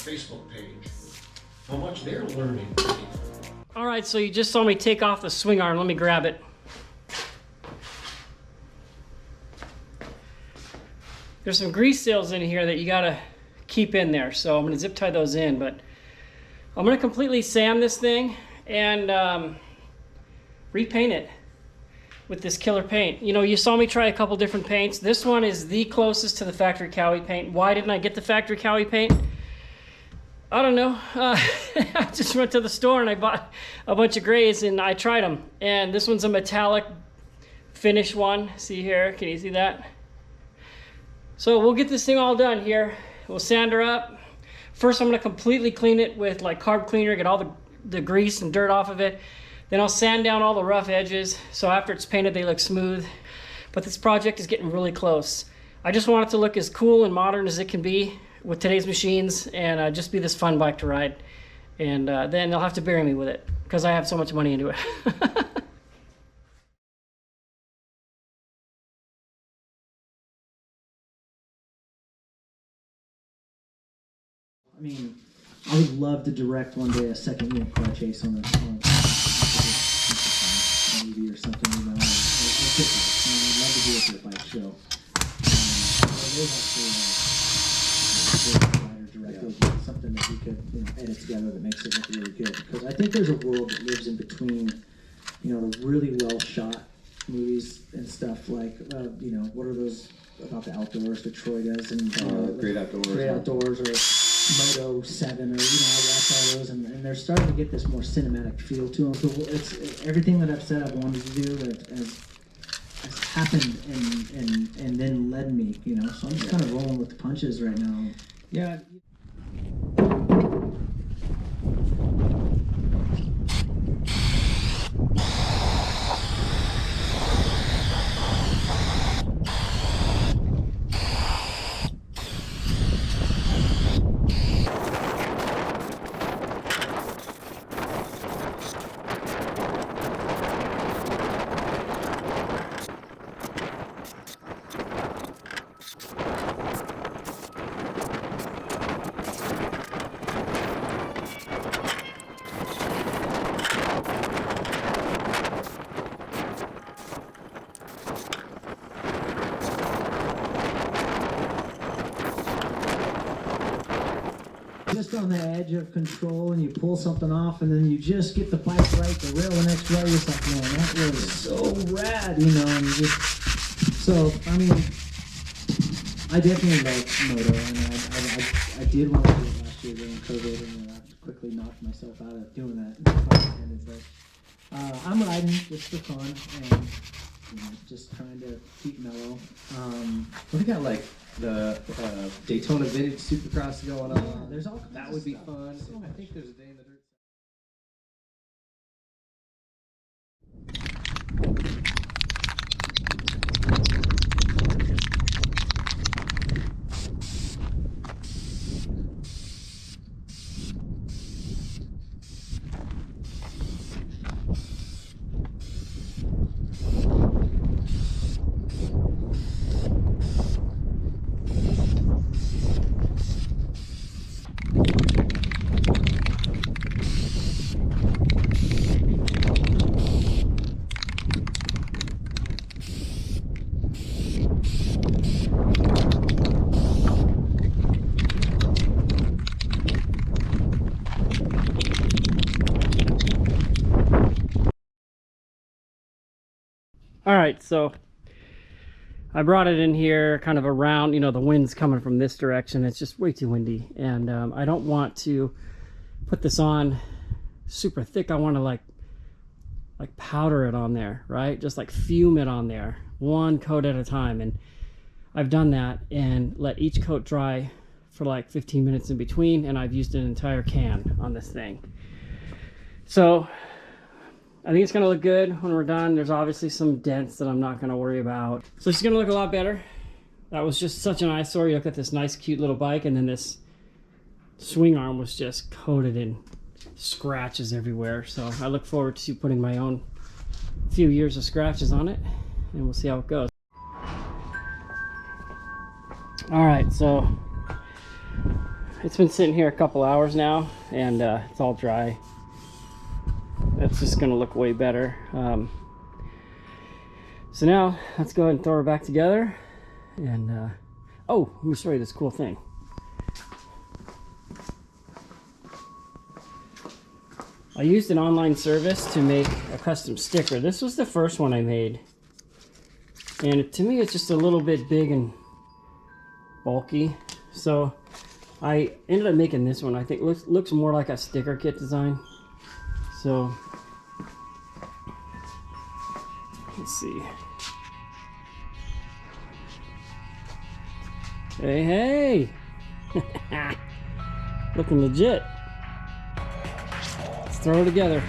Facebook page how much they're learning. All right, so you just saw me take off the swing arm. Let me grab it. There's some grease seals in here that you gotta keep in there, so I'm gonna zip tie those in, but I'm gonna completely sand this thing and repaint it with this killer paint. You know, you saw me try a couple different paints. This one is the closest to the factory Cowie paint. Why didn't I get the factory Cowie paint? I don't know. I just went to the store and I bought a bunch of grays and I tried them. And this one's a metallic finish one. See here, can you see that? So we'll get this thing all done here. We'll sand her up. First I'm gonna completely clean it with like carb cleaner, get all the grease and dirt off of it. Then I'll sand down all the rough edges, so after it's painted they look smooth. But this project is getting really close. I just want it to look as cool and modern as it can be with today's machines, and just be this fun bike to ride. And then they'll have to bury me with it, because I have so much money into it. I mean, I would love to direct one day a second unit car chase on a movie or something, you know. I'd love to do it for a bike show. Something that we could, you know, edit together that makes it look really good. Because I think there's a world that lives in between, you know, the really well shot movies and stuff like, you know, what are those about the outdoors that Troy does, and Great Outdoors. Great Outdoors, or Moto 7, or, you know, I watch all those, and they're starting to get this more cinematic feel to them. So it's everything that I've said I've wanted to do has happened and then led me, you know. So I'm just kind of rolling with the punches right now. Yeah. Just on the edge of control, and you pull something off, and then you just get the bike right, the rail the next way. It's like, man, that was so rad, you know. And you just, so I mean, I definitely love moto, and I did want to do it last year during COVID, and I quickly knocked myself out of doing that. I'm riding just for fun, and you know, just trying to keep mellow. We got like the Daytona Vintage Supercross going on. There's all that would be fun. I think there's a day in the dirt. All right, so I brought it in here kind of around, you know, the wind's coming from this direction. It's just way too windy, and I don't want to put this on super thick. I want to like powder it on there, right? Just like fume it on there, one coat at a time. And I've done that and let each coat dry for like 15 minutes in between, and I've used an entire can on this thing. So I think it's gonna look good when we're done. There's obviously some dents that I'm not gonna worry about. So it's gonna look a lot better. That was just such an eyesore. You look at this nice, cute little bike, and then this swing arm was just coated in scratches everywhere. So I look forward to putting my own few years of scratches on it, and we'll see how it goes. All right, so it's been sitting here a couple hours now, and it's all dry. That's just gonna look way better. So now let's go ahead and throw her back together. And oh, let me show you this cool thing. I used an online service to make a custom sticker. This was the first one I made. And to me, it's just a little bit big and bulky. So I ended up making this one. I think looks more like a sticker kit design. So let's see. Hey, hey! Looking legit. Let's throw it together.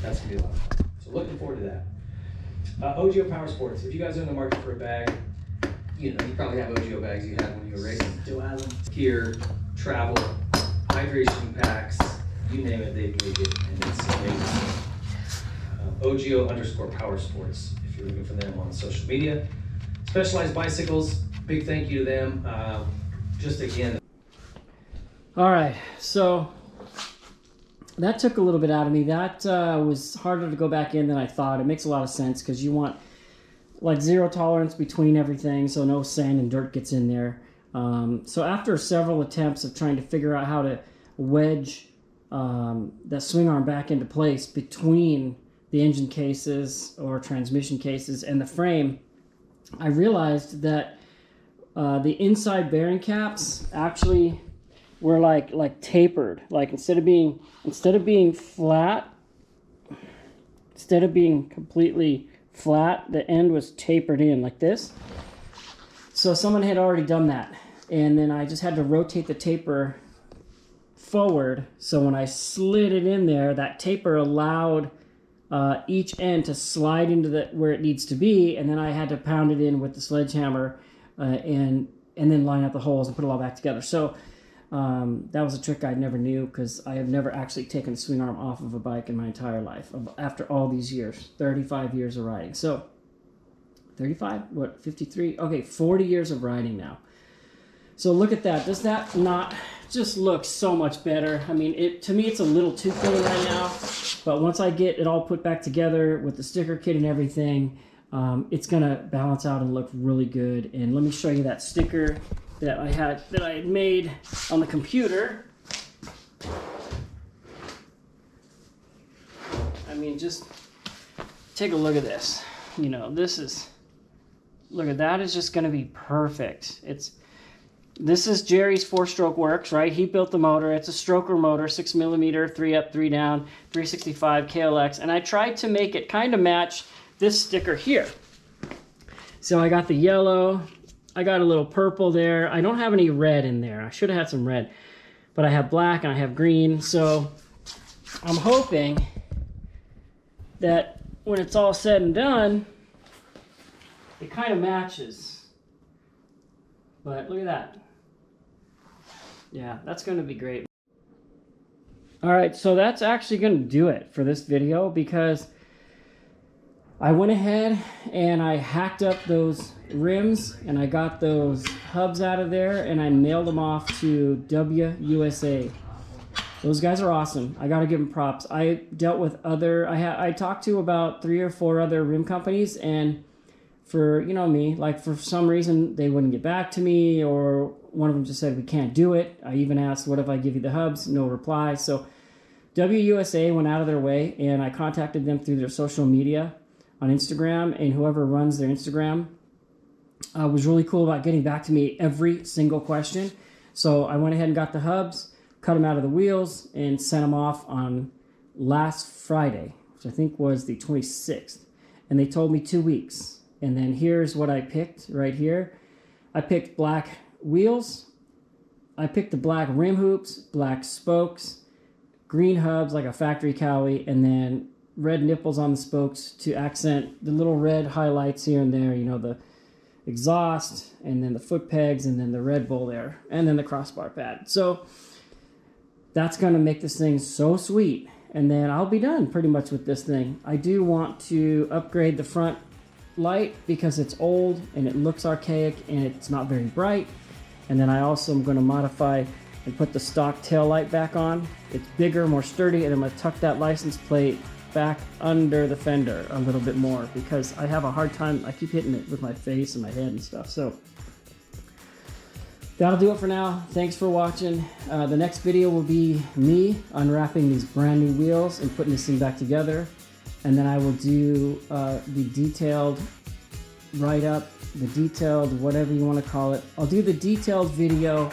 That's gonna be a lot of fun. So looking forward to that. OGO Power Sports. If you guys are in the market for a bag, you probably have OGO bags you had when you were racing. Still has them. Gear, travel, hydration packs, you name it, they make it, and it's amazing. OGO_Power Sports, if you're looking for them on social media. Specialized Bicycles, big thank you to them. Just again. All right, so that took a little bit out of me. That was harder to go back in than I thought. It makes a lot of sense because you want like zero tolerance between everything, so no sand and dirt gets in there. So after several attempts of trying to figure out how to wedge that swing arm back into place between the engine cases or transmission cases and the frame, I realized that the inside bearing caps actually were like tapered. Like instead of being flat, instead of being completely flat, the end was tapered in like this. So someone had already done that, and then I just had to rotate the taper forward. So when I slid it in there, that taper allowed each end to slide into where it needs to be, and then I had to pound it in with the sledgehammer and then line up the holes and put it all back together. So that was a trick I never knew, because I have never actually taken a swing arm off of a bike in my entire life after all these years, 35 years of riding. So 35, what, 53? Okay, 40 years of riding now. So look at that. Does that not just look so much better? I mean, to me, it's a little too clean right now, but once I get it all put back together with the sticker kit and everything, it's gonna balance out and look really good. And let me show you that sticker that I had made on the computer. I mean, just take a look at this. You know, this is, look at that, is just gonna be perfect. This is Jerry's 4-stroke works, right? He built the motor. It's a stroker motor, 6mm, 3 up, 3 down, 365 KLX. And I tried to make it kind of match this sticker here. So I got the yellow, I got a little purple there. I don't have any red in there. I should have had some red, but I have black and I have green. So I'm hoping that when it's all said and done, it kind of matches. But look at that. Yeah, that's going to be great. All right, so that's actually going to do it for this video, because I went ahead and I hacked up those rims and I got those hubs out of there and I mailed them off to WUSA. Those guys are awesome. I got to give them props. I dealt with I talked to about 3 or 4 other rim companies, and for, you know me, like for some reason they wouldn't get back to me, or one of them just said, we can't do it. I even asked, what if I give you the hubs? No reply. So WUSA went out of their way, and I contacted them through their social media on Instagram, and whoever runs their Instagram was really cool about getting back to me every single question. So I went ahead and got the hubs, cut them out of the wheels, and sent them off on last Friday, which I think was the 26th. And they told me 2 weeks. And then here's what I picked right here. I picked black wheels. I picked the black rim hoops, black spokes, green hubs like a factory Cowie, and then red nipples on the spokes to accent the little red highlights here and there, you know, the exhaust, and then the foot pegs, and then the Red Bull there, and then the crossbar pad. So that's going to make this thing so sweet. And then I'll be done pretty much with this thing. I do want to upgrade the front light because it's old and it looks archaic and it's not very bright. And then I also am going to modify and put the stock tail light back on. It's bigger, more sturdy, and I'm going to tuck that license plate back under the fender a little bit more, because I have a hard time, I keep hitting it with my face and my head and stuff. So that'll do it for now. Thanks for watching. The next video will be me unwrapping these brand new wheels and putting this thing back together. And then I will do the detailed write-up, the detailed whatever you want to call it. I'll do the detailed video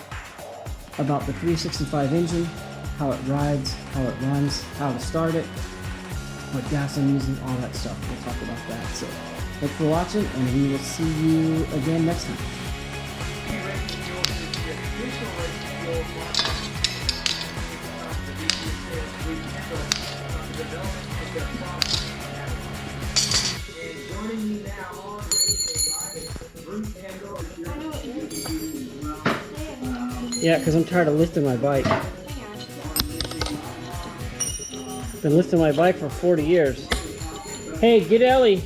about the 365 engine, how it rides, how it runs, how to start it, what gas I'm using, all that stuff. We'll talk about that. So thanks for watching, and we will see you again next time. Joining me now on Racing Live, Bruce Pandora. Yeah, because I'm tired of lifting my bike. Been lifting my bike for 40 years. Hey, get Ellie.